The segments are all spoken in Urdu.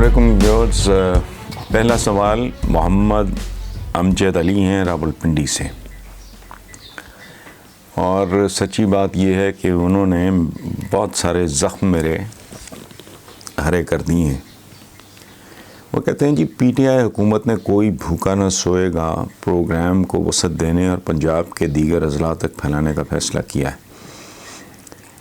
علیکم ویورز. پہلا سوال محمد امجد علی ہیں راولپنڈی سے، اور سچی بات یہ ہے کہ انہوں نے بہت سارے زخم میرے ہرے کر دیے ہیں. وہ کہتے ہیں جی پی ٹی آئی حکومت نے کوئی بھوکا نہ سوئے گا پروگرام کو وسعت دینے اور پنجاب کے دیگر اضلاع تک پھیلانے کا فیصلہ کیا ہے.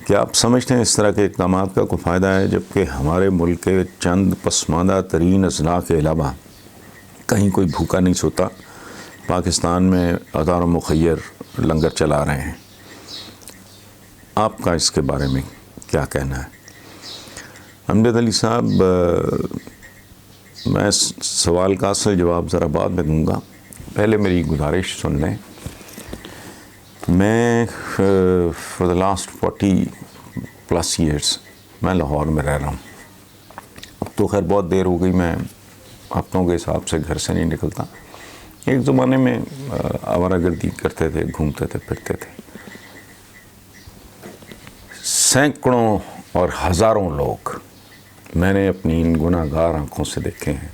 کیا آپ سمجھتے ہیں اس طرح کے اقدامات کا کوئی فائدہ ہے، جبکہ ہمارے ملک کے چند پسماندہ ترین اضلاع کے علاوہ کہیں کوئی بھوکا نہیں سوتا؟ پاکستان میں ادار و مخیر لنگر چلا رہے ہیں. آپ کا اس کے بارے میں کیا کہنا ہے؟ امجد علی صاحب، میں سوال کا اصل جواب ذرا بعد میں دوں گا. پہلے میری گزارش سن لیں. میں فار دا لاسٹ 40+ ایئرس میں لاہور میں رہ رہا ہوں. اب تو خیر بہت دیر ہو گئی، میں ہفتوں کے حساب سے گھر سے نہیں نکلتا. ایک زمانے میں آوارہ گردی کرتے تھے، گھومتے تھے، پھرتے تھے. سینکڑوں اور ہزاروں لوگ میں نے اپنی ان گناہ گار آنکھوں سے دیکھے ہیں.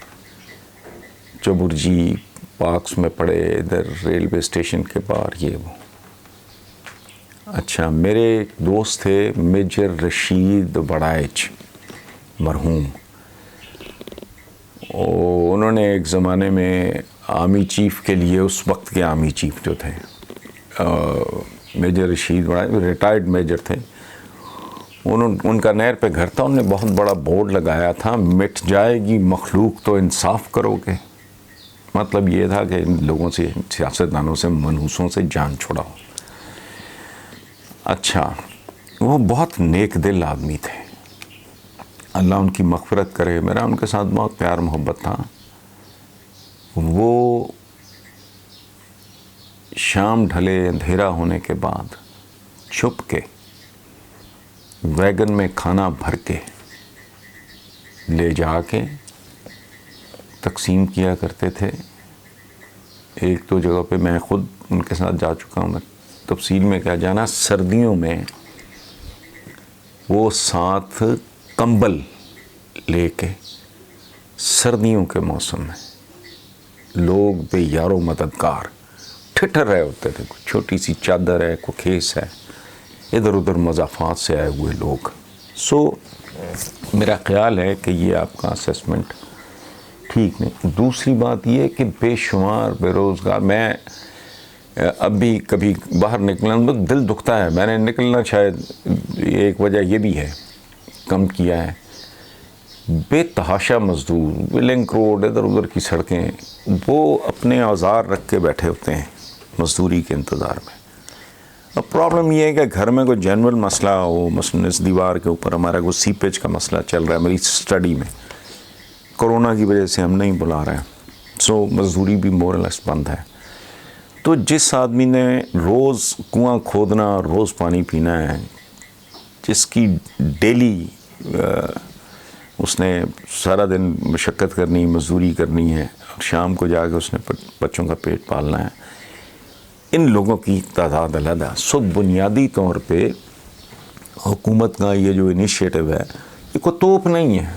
چبرجی پارکس میں پڑے، ادھر ریلوے اسٹیشن کے باہر، یہ وہ. اچھا، میرے ایک دوست تھے میجر رشید وڑائچ مرحوم. انہوں نے ایک زمانے میں آرمی چیف کے لیے، اس وقت کے آرمی چیف جو تھے major Rashid Waraich, retired major تھے. ان کا نہر پہ گھر تھا. انہوں نے بہت بڑا بورڈ لگایا تھا، مٹ جائے گی مخلوق تو انصاف کرو گے. مطلب یہ تھا کہ ان لوگوں سے، سیاستدانوں سے، منحوسوں سے جان چھڑاؤ. اچھا، وہ بہت نیک دل آدمی تھے، اللہ ان کی مغفرت کرے. میرا ان کے ساتھ بہت پیار محبت تھا. وہ شام ڈھلے، اندھیرا ہونے کے بعد چھپ کے ویگن میں کھانا بھر کے لے جا کے تقسیم کیا کرتے تھے. ایک دو جگہ پہ میں خود ان کے ساتھ جا چکا ہوں، میں تفصیل میں کیا جانا. سردیوں میں وہ ساتھ کمبل لے کے، سردیوں کے موسم میں لوگ بے یار و مددگار ٹھٹر رہے ہوتے تھے. کوئی چھوٹی سی چادر ہے، کوئی کھیس ہے، ادھر ادھر مضافات سے آئے ہوئے لوگ. میرا خیال ہے کہ یہ آپ کا اسیسمنٹ ٹھیک نہیں. دوسری بات یہ کہ بے شمار بے روزگار. میں اب بھی کبھی باہر نکلنا دل دکھتا ہے. میں نے نکلنا شاید ایک وجہ یہ بھی ہے کم کیا ہے. بے تحاشا مزدور، لنک روڈ، ادھر ادھر کی سڑکیں، وہ اپنے اوزار رکھ کے بیٹھے ہوتے ہیں مزدوری کے انتظار میں. اب پرابلم یہ ہے کہ گھر میں کوئی جنرل مسئلہ ہو، مثلاً اس دیوار کے اوپر ہمارا کوئی سیپیج کا مسئلہ چل رہا ہے. میری اسٹڈی میں کورونا کی وجہ سے ہم نہیں بلا رہے ہیں، مزدوری بھی مور لیس بند ہے. تو جس آدمی نے روز کنواں کھودنا اور روز پانی پینا ہے، جس کی ڈیلی اس نے سارا دن مشقت کرنی، مزدوری کرنی ہے، اور شام کو جا کے اس نے بچوں کا پیٹ پالنا ہے، ان لوگوں کی تعداد علیحدہ. بنیادی طور پہ حکومت کا یہ جو انیشیٹو ہے، یہ کوئی توپ نہیں ہے.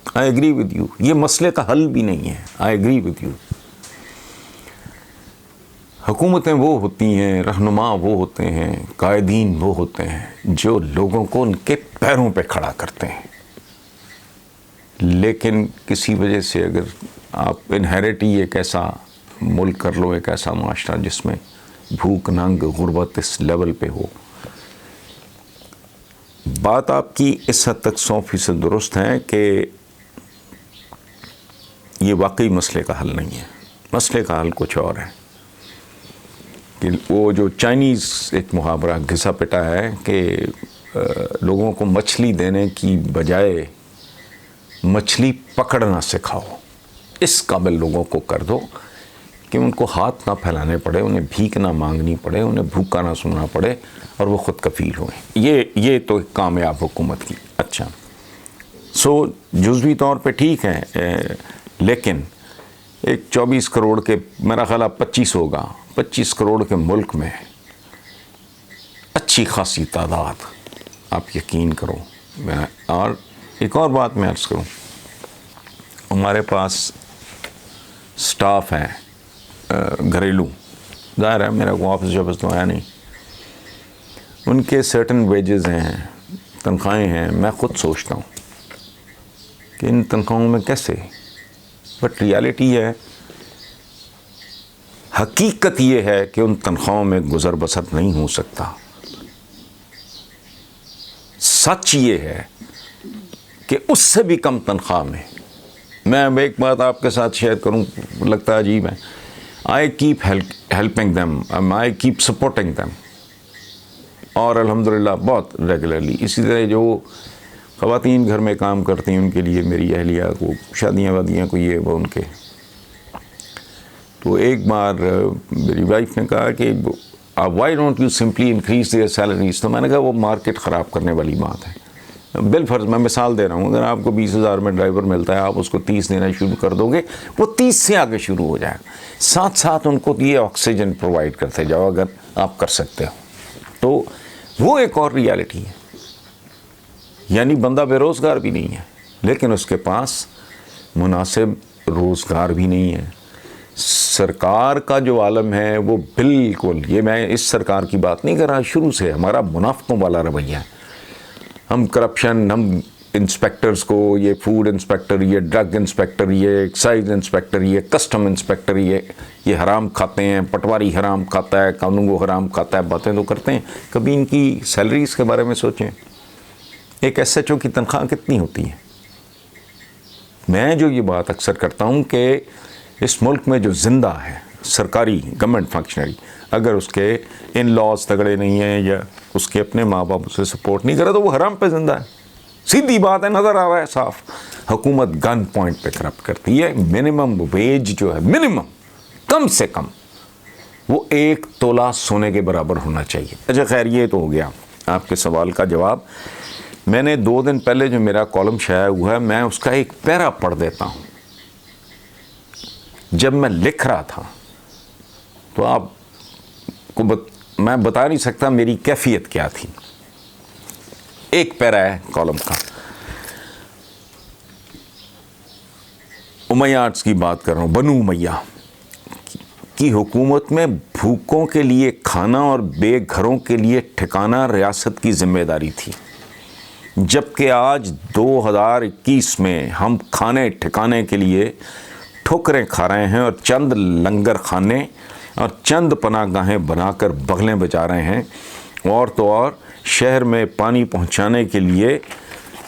I agree with you. یہ مسئلے کا حل بھی نہیں ہے. I agree with you. حکومتیں وہ ہوتی ہیں، رہنما وہ ہوتے ہیں، قائدین وہ ہوتے ہیں جو لوگوں کو ان کے پیروں پہ کھڑا کرتے ہیں. لیکن کسی وجہ سے اگر آپ انہیریٹ ہی ایک ایسا ملک کر لو، ایک ایسا معاشرہ جس میں بھوک، ننگ، غربت اس لیول پہ ہو. بات آپ کی اس حد تک 100% درست ہے کہ یہ واقعی مسئلے کا حل نہیں ہے. مسئلے کا حل کچھ اور ہے. کہ وہ جو چائنیز ایک محاورہ گھسا پٹا ہے کہ لوگوں کو مچھلی دینے کی بجائے مچھلی پکڑنا سکھاؤ. اس قابل لوگوں کو کر دو کہ ان کو ہاتھ نہ پھیلانے پڑے، انہیں بھیک نہ مانگنی پڑے، انہیں بھوکا نہ سننا پڑے، اور وہ خود کفیل ہوئیں. یہ تو ایک کامیاب حکومت کی. اچھا، جزوی طور پہ ٹھیک ہے، لیکن ایک 24 کروڑ کے، میرا خیال 25 ہوگا، 25 کروڑ کے ملک میں اچھی خاصی تعداد، آپ یقین کرو. اور ایک اور بات میں عرض کروں، ہمارے پاس سٹاف ہیں گھریلو، ظاہر ہے میرا کو آفس جابس تو ہے نہیں، ان کے سرٹن ویجز ہیں، تنخواہیں ہیں. میں خود سوچتا ہوں کہ ان تنخواہوں میں کیسے، بٹ ریالٹی ہے، حقیقت یہ ہے کہ ان تنخواہوں میں گزر بسر نہیں ہو سکتا. سچ یہ ہے کہ اس سے بھی کم تنخواہ میں ایک بات آپ کے ساتھ شیئر کروں، لگتا ہے عجیب ہے. I keep helping them, I keep supporting them, اور الحمدللہ بہت ریگولرلی. اسی طرح جو خواتین گھر میں کام کرتی ہیں ان کے لیے میری اہلیہ کو شادیاں وادیاں کو یہ وہ ان کے. تو ایک بار میری وائف نے کہا کہ why don't you simply increase their salaries. تو میں نے کہا وہ مارکیٹ خراب کرنے والی بات ہے. بالفرض میں مثال دے رہا ہوں، اگر آپ کو 20,000 میں ڈرائیور ملتا ہے، آپ اس کو 30 دینا شروع کر دو گے، وہ 30 سے آگے شروع ہو جائے گا. ساتھ ساتھ ان کو یہ آکسیجن پرووائڈ کرتے جاؤ اگر آپ کر سکتے ہو. تو وہ ایک اور ریالٹی ہے. یعنی بندہ بے روزگار بھی نہیں ہے لیکن اس کے پاس مناسب روزگار بھی نہیں ہے. سرکار کا جو عالم ہے وہ بالکل، یہ میں اس سرکار کی بات نہیں کر رہا، شروع سے ہمارا منافقوں والا رویہ ہے. ہم کرپشن، ہم انسپیکٹرز کو، یہ فوڈ انسپیکٹر، یہ ڈرگ انسپیکٹر، یہ ایکسائز انسپیکٹر، یہ کسٹم انسپیکٹر، یہ حرام کھاتے ہیں، پٹواری حرام کھاتا ہے، قانون کو حرام کھاتا ہے، باتیں تو کرتے ہیں. کبھی ان کی سیلریز کے بارے میں سوچیں. ایک ایس ایچ او کی تنخواہ کتنی ہوتی ہے؟ میں جو یہ بات اکثر کرتا ہوں کہ اس ملک میں جو زندہ ہے سرکاری گورنمنٹ فنکشنری، اگر اس کے ان لاز تگڑے نہیں ہیں یا اس کے اپنے ماں باپ اسے سپورٹ نہیں کرے تو وہ حرام پہ زندہ ہے. سیدھی بات ہے، نظر آ رہا ہے صاف. حکومت گن پوائنٹ پہ کرپٹ کرتی ہے. منیمم ویج جو ہے، منیمم کم سے کم وہ 1 تولہ سونے کے برابر ہونا چاہیے. اچھا خیر، یہ تو ہو گیا آپ کے سوال کا جواب. میں نے 2 دن پہلے جو میرا کالم شائع ہوا ہے، میں اس کا ایک پیرا پڑھ دیتا ہوں. جب میں لکھ رہا تھا تو آپ کو میں بتا نہیں سکتا میری کیفیت کیا تھی. ایک پیرا ہے کالم کا. امیاڈز کی بات کر رہا ہوں، بنو امیہ کی حکومت میں بھوکوں کے لیے کھانا اور بے گھروں کے لیے ٹھکانہ ریاست کی ذمہ داری تھی، جبکہ آج 2021 میں ہم کھانے ٹھکانے کے لیے ٹھوکریں کھا رہے ہیں اور چند لنگر خانے اور چند پناہ گاہیں بنا کر بغلیں بجا رہے ہیں. اور تو اور شہر میں پانی پہنچانے کے لیے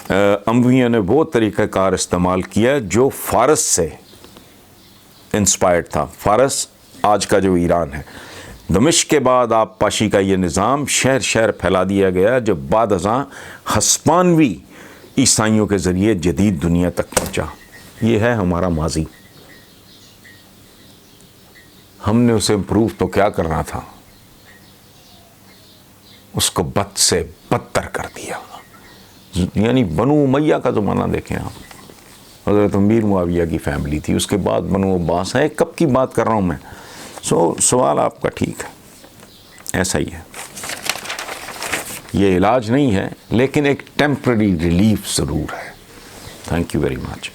امویوں نے وہ طریقہ کار استعمال کیا جو فارس سے انسپائرڈ تھا. فارس آج کا جو ایران ہے. دمشق کے بعد آپ پاشی کا یہ نظام شہر شہر پھیلا دیا گیا جو بعد ازاں ہسپانوی عیسائیوں کے ذریعے جدید دنیا تک پہنچا. یہ ہے ہمارا ماضی. ہم نے اسے امپروو تو کیا کرنا تھا، اس کو بد سے بدتر کر دیا. یعنی بنو امیہ کا زمانہ دیکھیں آپ. حضرت امیر معاویہ کی فیملی تھی، اس کے بعد بنو عباس ہے. کب کی بات کر رہا ہوں میں. سوال آپ کا ٹھیک ہے، ایسا ہی ہے. یہ علاج نہیں ہے لیکن ایک ٹیمپرری ریلیف ضرور ہے. Thank you very much.